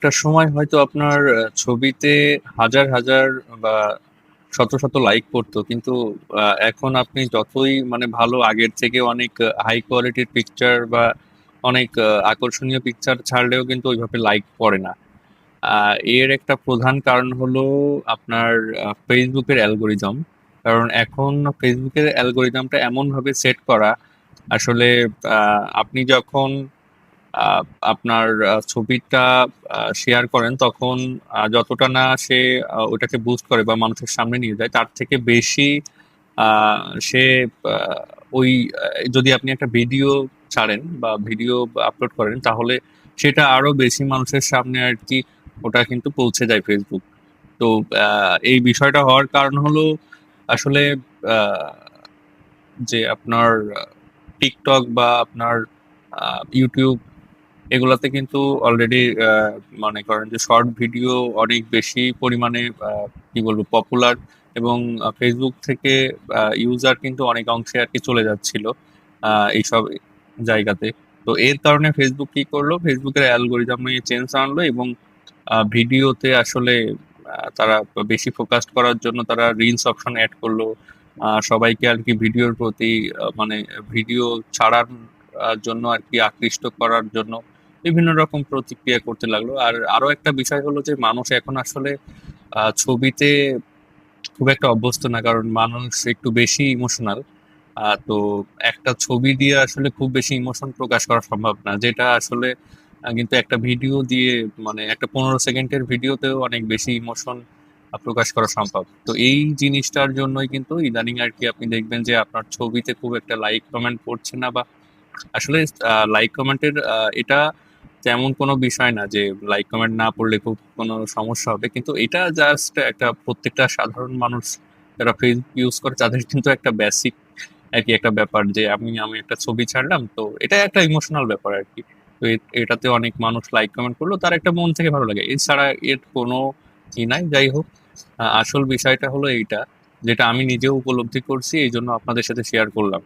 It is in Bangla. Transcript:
একটা সময় হয়তো আপনার ছবিতে হাজার হাজার বা শত শত লাইক পড়তো, কিন্তু এখন আপনি যতই মানে ভালো আগের থেকে অনেক হাই কোয়ালিটির পিকচার বা অনেক আকর্ষণীয় পিকচার ছাড়লেও কিন্তু ওইভাবে লাইক পড়ে না। এর একটা প্রধান কারণ হলো আপনার ফেসবুকের অ্যালগোরিদম। কারণ এখন ফেসবুকের অ্যালগোরিদমটা এমন ভাবে সেট করা, আসলে আপনি যখন আহ, আপনার ছবিটা শেয়ার করেন, তখন যতটা না সে ওটাকে বুস্ট করে বা মানুষের সামনে নিয়ে যায়, তার থেকে বেশি সে আহ, ওই যদি আপনি একটা ভিডিও ছাড়েন বা ভিডিও আপলোড করেন, তাহলে সেটা আরো বেশি মানুষের সামনে আর কি ওটা কিন্তু পৌঁছে যায় ফেসবুক। তো এই বিষয়টা হওয়ার কারণ হলো আসলে আহ, যে আপনার টিকটক বা আপনার ইউটিউব, এগুলাতে কিন্তু অলরেডি মনে করেন যে শর্ট ভিডিও অনেক বেশি পরিমাণে কি বলবো পপুলার, এবং ফেসবুক থেকে ইউজার কিন্তু অনেক অংশে আর কি চলে যাচ্ছিল এইসব জায়গাতে। তো এর কারণে ফেসবুক কি করলো, ফেসবুকের অ্যালগোরিদমে চেঞ্জ আনলো, এবং ভিডিওতে আসলে তারা বেশি ফোকাস করার জন্য তারা রিলস অপশন অ্যাড করলো। সবাইকে আর কি ভিডিওর প্রতি মানে ভিডিও ছাড়ার জন্য আর কি আকৃষ্ট করার জন্য বিভিন্ন রকম প্রতিক্রিয়া করতে লাগলো। আর আরো একটা বিষয় হলো যে মানুষ এখন আসলে ছবিতে খুব একটা অভ্যস্ত না, কারণ মানুষ একটু বেশি ইমোশনাল। তো একটা ছবি দিয়ে আসলে খুব বেশি ইমোশন প্রকাশ করা সম্ভব না, যেটা আসলে কিন্তু একটা ভিডিও দিয়ে মানে একটা 15 সেকেন্ডের ভিডিওতেও অনেক বেশি ইমোশন প্রকাশ করা সম্ভব। তো এই জিনিসটার জন্যই কিন্তু ইদানিং আর কি আপনি দেখবেন যে আপনার ছবিতে খুব একটা লাইক কমেন্ট পড়ছে না, বা আসলে লাইক কমেন্টের এটা তেমন কোনো বিষয় না যে লাইক কমেন্ট না পড়লে খুব কোনো সমস্যা হবে, কিন্তু এটা জাস্ট একটা প্রত্যেকটা সাধারণ মানুষ যারা ফেসবুক ইউজ করে তাদের কিন্তু একটা বেসিক আর কি একটা ব্যাপার, যে আমি আমি একটা ছবি ছাড়লাম, তো এটা একটা ইমোশনাল ব্যাপার আর কি। তো এটাতে অনেক মানুষ লাইক কমেন্ট করলো, তার একটা মন থেকে ভালো লাগে, এছাড়া এর কোনো ই নাই। যাই হোক, আসল বিষয়টা হলো এইটা, যেটা আমি নিজেও উপলব্ধি করছি, এই জন্য আপনাদের সাথে শেয়ার করলাম।